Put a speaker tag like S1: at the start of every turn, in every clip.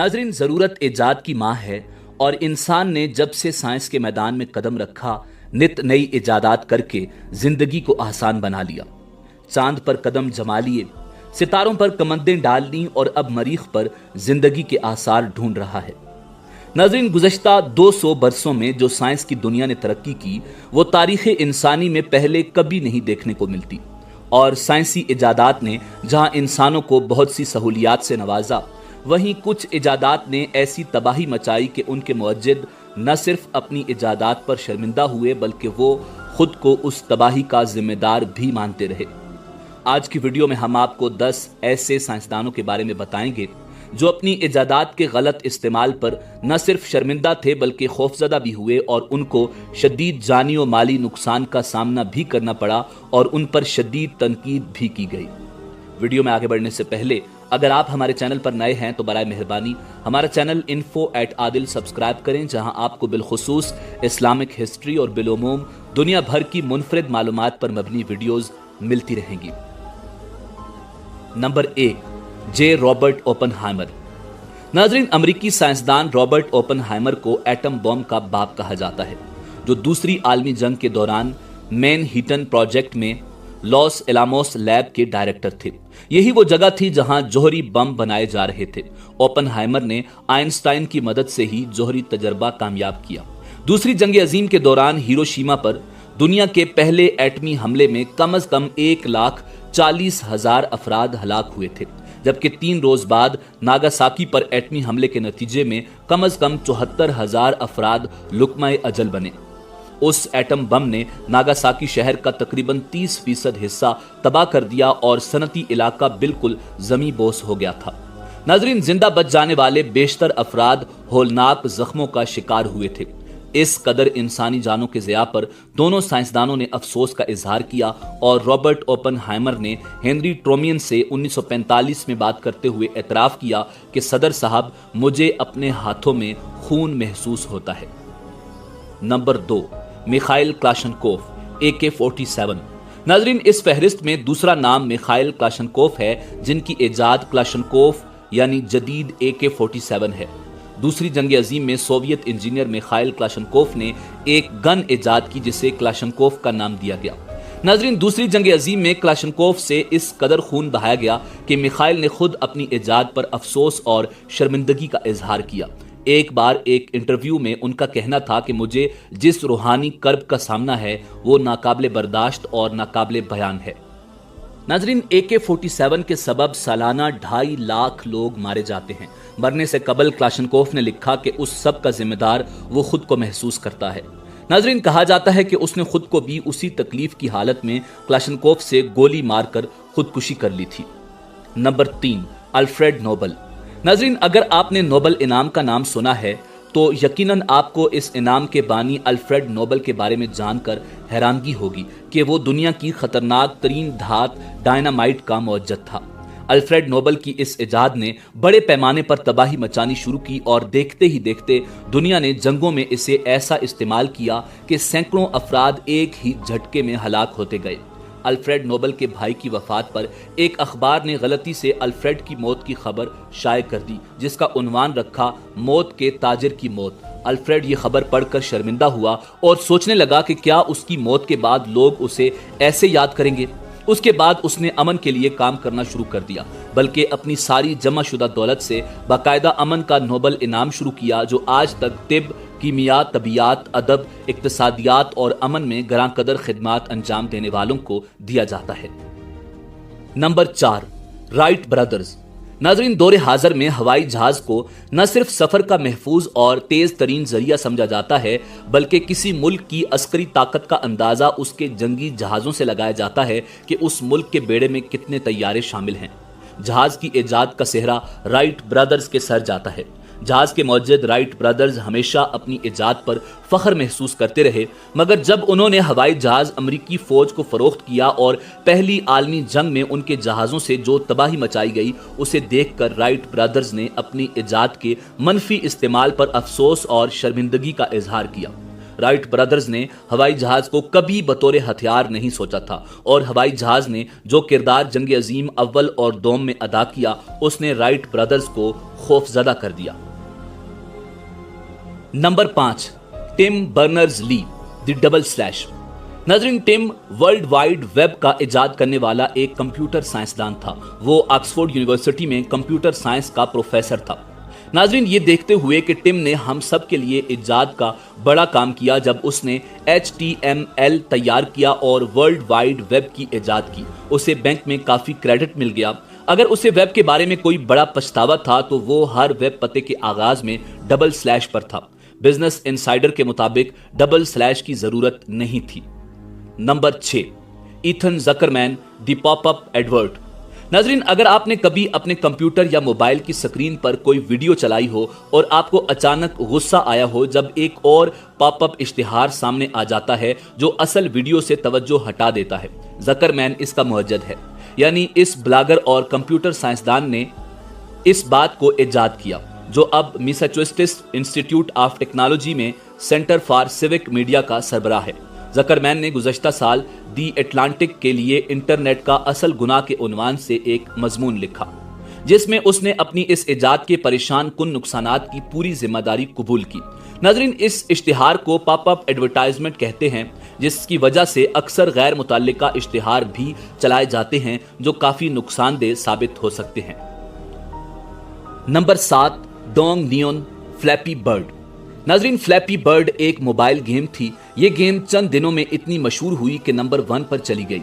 S1: नाज़रीन, ज़रूरत इजाद की माँ है और इंसान ने जब से साइंस के मैदान में कदम रखा नित नई इजादात करके जिंदगी को आसान बना लिया। चांद पर कदम जमा लिए, सितारों पर कमंदें डाल ली और अब मरीख पर जिंदगी के आसार ढूंढ रहा है। नाज़रीन, गुज़श्ता 200 बरसों में जो साइंस की दुनिया ने तरक्की की वो तारीख़ इंसानी में पहले कभी नहीं देखने को मिलती। और साइंसी इजादात ने जहां इंसानों को बहुत सी सहूलियात से नवाजा, वहीं कुछ इजादात ने ऐसी तबाही मचाई कि उनके मुअज्जिद न सिर्फ अपनी इजादात पर शर्मिंदा हुए बल्कि वो खुद को उस तबाही का जिम्मेदार भी मानते रहे। आज की वीडियो में हम आपको 10 ऐसे साइंसदानों के बारे में बताएंगे जो अपनी इजादात के गलत इस्तेमाल पर न सिर्फ शर्मिंदा थे बल्कि खौफजदा भी हुए और उनको शदीद जानी और माली नुकसान का सामना भी करना पड़ा और उन पर शदीद तनकीद भी की गई। वीडियो में आगे बढ़ने से पहले अगर आप हमारे चैनल पर नए हैं तो बराए मेहरबानी हमारा चैनल info@adil सब्सक्राइब करें, जहां आपको बिलखुसूस इस्लामिक हिस्ट्री और बिलुमूम दुनिया भर की मुनफरिद मालूमात पर मबनी वीडियोस मिलती रहेंगी। नंबर 1, जे रॉबर्ट ओपनहाइमर। नाज़रीन, अमरीकी साइंसदान रॉबर्ट ओपनहाइमर को एटम बॉम्ब का बाप कहा जाता है, जो दूसरी आलमी जंग के दौरान मैनहट्टन प्रोजेक्ट में लॉस एलामोस लैब के डायरेक्टर थे। यही वो जगह थी जहां जोहरी बम बनाए जा रहे थे। ओपनहाइमर ने आइंस्टाइन की मदद से ही जोहरी तजर्बा कामयाब किया। दूसरी जंग अजीम के दौरान हिरोशिमा पर दुनिया के पहले एटमी हमले में कम से कम 1,40,000 अफराद हलाक हुए थे, जबकि 3 रोज बाद नागासाकी पर एटमी हमले के नतीजे में कम 74,000 अफराद लुकमा अजल बने। उस एटम बम ने नागासाकी शहर का तकरीबन 30% हिस्सा तबाह कर दिया और सनती इलाका बिल्कुल जमी बोस हो गया था। नाज़रीन, जिंदा बच जाने वाले बेशतर अफराद होलनाक जख्मों का शिकार हुए थे। इस कदर इंसानी जानों के ज़िया पर दोनों साइंसदानों ने अफसोस का इजहार किया और रॉबर्ट ओपनहाइमर ने हेनरी ट्रोमियन से 1945 में बात करते हुए एतराफ़ किया कि सदर साहब, मुझे अपने हाथों में खून महसूस होता है। Number 2, Mikhail Kalashnikov AK-47। नाज़रीन, इस फहरिस्त में दूसरा नाम मिखाइल क्लाशनकोफ है, जिनकी इजाद क्लाशनकोफ यानी जदीद AK-47 है। दूसरी जंग अजीम में सोवियत इंजीनियर मिखाइल क्लाशनकोफ ने एक गन इजाद की जिसे क्लाशनकोफ का नाम दिया गया। नाज़रीन, दूसरी जंग अजीम में क्लाशनकोफ से इस कदर खून बहाया गया कि मिखाइल ने खुद अपनी इजाद पर अफसोस और शर्मिंदगी का इजहार किया। एक बार एक इंटरव्यू में उनका कहना था कि मुझे जिस रूहानी कर्ब का सामना है वो नाकाबिले बर्दाश्त और नाकाबिले बयान है। नाज़रीन, AK-47 के सबब सालाना 2.5 लाख लोग मारे जाते हैं। मरने से कबल क्लाशनकोफ ने लिखा कि उस सब का जिम्मेदार वो खुद को महसूस करता है। नाज़रीन, कहा जाता है कि उसने खुद को भी उसी तकलीफ की हालत में क्लाशनकोफ से गोली मारकर खुदकुशी कर ली थी। Number 3, Alfred Nobel. नाज़रीन, अगर आपने नोबल इनाम का नाम सुना है तो यकीनन आपको इस इनाम के बानी अल्फ्रेड नोबल के बारे में जानकर हैरानगी होगी कि वो दुनिया की खतरनाक तरीन धात डायनामाइट का मौजूद था। अल्फ्रेड नोबल की इस इजाद ने बड़े पैमाने पर तबाही मचानी शुरू की और देखते ही देखते दुनिया ने जंगों में इसे ऐसा इस्तेमाल किया कि सैकड़ों अफराद एक ही झटके में हलाक होते गए। अल्फ्रेड नोबल के भाई की वफात पर एक अखबार ने गलती से अल्फ्रेड की मौत की खबर शाये कर दी, जिसका उन्वान रखा मौत के ताजिर की मौत। अल्फ्रेड ये खबर पढ़कर शर्मिंदा हुआ और सोचने लगा कि क्या उसकी मौत के बाद लोग उसे ऐसे याद करेंगे। उसके बाद उसने अमन के लिए काम करना शुरू कर दिया, बल्कि अपनी सारी जमा शुदा दौलत से बाकायदा अमन का नोबल इनाम शुरू किया, जो आज तक तिब, कीमिया, तबियात, अदब, इक्तिसादियात और अमन में गरां कदर खिदमात अंजाम देने वालों को दिया जाता है। Number 4, Wright brothers. नाज़रीन, दौरे हाजिर में हवाई जहाज को न सिर्फ सफर का महफूज और तेज तरीन जरिया समझा जाता है बल्कि किसी मुल्क की अस्करी ताकत का अंदाजा उसके जंगी जहाजों से लगाया जाता है कि उस मुल्क के बेड़े में कितने तैयारे शामिल हैं। जहाज की इजाद का सेहरा राइट ब्रदर्स के सर जाता है। जहाज के मौजूद राइट ब्रदर्स हमेशा अपनी इजाद पर फख्र महसूस करते रहे, मगर जब उन्होंने हवाई जहाज अमरीकी फौज को फरोख्त किया और पहली आलमी जंग में उनके जहाज़ों से जो तबाही मचाई गई उसे देखकर राइट ब्रदर्स ने अपनी इजाद के मनफी इस्तेमाल पर अफसोस और शर्मिंदगी का इजहार किया। राइट ब्रदर्स ने हवाई जहाज को कभी बतौर हथियार नहीं सोचा था और हवाई जहाज ने जो किरदार जंग अजीम अव्वल और दोम में अदा किया उसने राइट ब्रदर्स को खौफजदा कर दिया। Number 5, Tim Berners-Lee, the double slash. नाज़रीन, टिम वर्ल्ड वाइड वेब का इजाद करने वाला एक कंप्यूटर साइंसदान था। वो ऑक्सफोर्ड यूनिवर्सिटी में कंप्यूटर साइंस का प्रोफेसर था। नाज़रीन, ये देखते हुए कि टिम ने हम सब के लिए इजाद का बड़ा काम किया जब उसने HTML तैयार किया और वर्ल्ड वाइड वेब की इजाद की, उसे बैंक में काफ़ी क्रेडिट मिल गया। अगर उसे वेब के बारे में कोई बड़ा पछतावा था तो वो हर वेब पते के आगाज में डबल स्लैश पर था। बिजनेस इनसाइडर के मुताबिक डबल स्लैश की जरूरत नहीं थी। Number 6, Ethan Zuckerman, the pop up advert. नाज़रीन, अगर आपने कभी अपने कंप्यूटर या मोबाइल की स्क्रीन पर कोई वीडियो चलाई हो और आपको अचानक गुस्सा आया हो जब एक और पॉपअप इश्तिहार सामने आ जाता है जो असल वीडियो से तवज्जो हटा देता है, ज़करमैन इसका मुअज्जद है। यानी इस ब्लॉगर और कंप्यूटर साइंसदान ने इस बात को इजाद किया जो अब मैसाचुसेट्स इंस्टीट्यूट ऑफ टेक्नोलॉजी में सेंटर फॉर सिविक मीडिया का सरबराह है। ज़करमैन ने गुज़श्ता साल दी एटलांटिक के लिए इंटरनेट का असल गुनाह के उन्वान से एक मजमून लिखा जिसमें उसने अपनी इस इजाद के परेशान कुन नुकसानात की पूरी जिम्मेदारी कबूल की। नाज़रीन, इस इश्तिहार को पॉपअप एडवर्टाइजमेंट कहते हैं जिसकी वजह से अक्सर गैर मुतल्लिका इश्तिहार भी चलाए जाते हैं जो काफ़ी नुकसानदेह साबित हो सकते हैं। Number 7, Dong neon flappy bird. नाज़रीन, फ्लैपी बर्ड एक मोबाइल गेम थी। ये गेम चंद दिनों में इतनी मशहूर हुई कि नंबर 1 पर चली गई।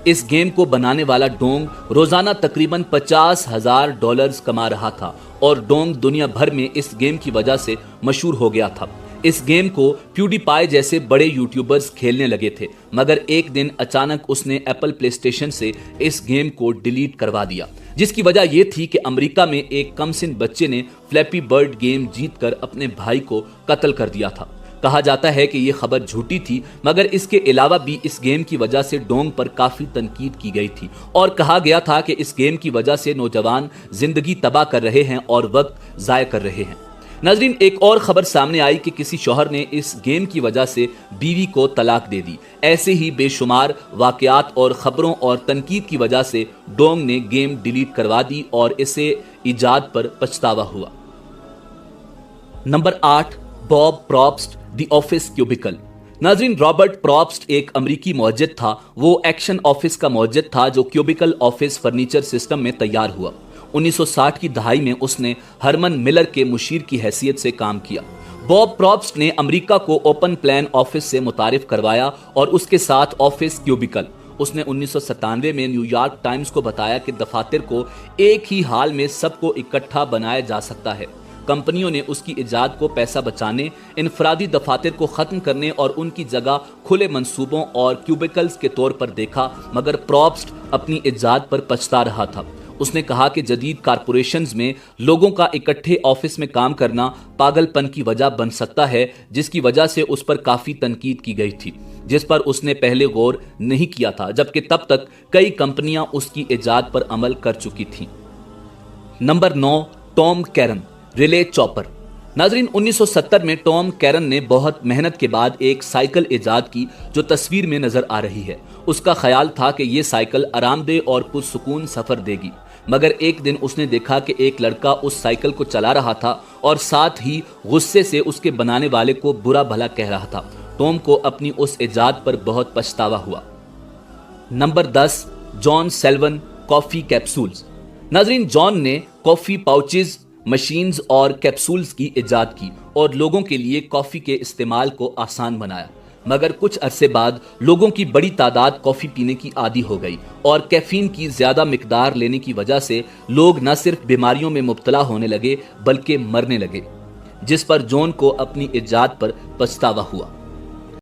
S1: इस गेम को बनाने वाला डोंग रोजाना तकरीबन $50,000 कमा रहा था और डोंग दुनिया भर में इस गेम की वजह से मशहूर हो गया था। इस गेम को प्यूडीपाई जैसे बड़े यूट्यूबर्स खेलने लगे थे, मगर एक दिन अचानक उसने एप्पल प्ले स्टेशन से इस गेम को डिलीट करवा दिया, जिसकी वजह यह थी कि अमेरिका में एक कमसिन बच्चे ने फ्लैपी बर्ड गेम जीतकर अपने भाई को कत्ल कर दिया था। कहा जाता है कि यह खबर झूठी थी, मगर इसके अलावा भी इस गेम की वजह से डोंग पर काफी तनकीद की गई थी और कहा गया था कि इस गेम की वजह से नौजवान जिंदगी तबाह कर रहे हैं और वक्त जाया कर रहे हैं। नाज़रीन, एक और खबर सामने आई कि किसी शौहर ने इस गेम की वजह से बीवी को तलाक दे दी। ऐसे ही बेशुमार वाकयात और खबरों और तनकीद की वजह से डोंग ने गेम डिलीट करवा दी और इसे इजाद पर पछतावा हुआ। Number 8, Bob Propst, the office cubicle. नाज़रीन, रॉबर्ट प्रॉप्स्ट एक अमरीकी मौजद था। वो एक्शन ऑफिस का मौजद था जो क्यूबिकल ऑफिस फर्नीचर सिस्टम में तैयार हुआ। 1960 की दहाई में उसने हरमन मिलर के मुशीर की हैसियत से काम किया। बॉब प्रॉप्स्ट ने अमेरिका को ओपन प्लान ऑफिस से मुतारिफ करवाया और उसके साथ ऑफिस क्यूबिकल। उसने 1997 में न्यूयॉर्क टाइम्स को बताया कि दफातर को एक ही हाल में सबको इकट्ठा बनाया जा सकता है। कंपनियों ने उसकी इजाद को पैसा बचाने, इनफरादी दफातर को खत्म करने और उनकी जगह खुले मंसूबों और क्यूबिकल्स के तौर पर देखा, मगर प्रॉप्स्ट अपनी इजाद पर पछता रहा था। उसने कहा कि जदीद कारपोरेशंस में लोगों का इकट्ठे ऑफिस में काम करना पागलपन की वजह बन सकता है, जिसकी वजह से उस पर काफ़ी तनकीद की गई थी, जिस पर उसने पहले गौर नहीं किया था, जबकि तब तक कई कंपनियां उसकी इजाद पर अमल कर चुकी थीं। Number 9, Tom Karen, Raleigh Chopper. नाज़रीन, 1970 में टॉम कैरन ने बहुत मेहनत के बाद एक साइकिल इजाद की जो तस्वीर में नजर आ रही है। उसका ख्याल था कि ये साइकिल आरामदेह और पुरसुकून सफर देगी, मगर एक दिन उसने देखा कि एक लड़का उस साइकिल को चला रहा था और साथ ही गुस्से से उसके बनाने वाले को बुरा भला कह रहा था। टॉम को अपनी उस इजाद पर बहुत पछतावा हुआ। Number 10, John Selvan, coffee capsules. नाज़रीन, जॉन ने कॉफी पाउचेज, मशीन्स और कैप्सूल्स की इजाद की और लोगों के लिए कॉफी के इस्तेमाल को आसान बनाया, मगर कुछ अरसे बाद लोगों की बड़ी तादाद कॉफी पीने की आदी हो गई और कैफीन की ज्यादा मिकदार लेने की वजह से लोग न सिर्फ बीमारियों में मुब्तला होने लगे बल्कि मरने लगे, जिस पर जॉन को अपनी इजाद पर पछतावा हुआ।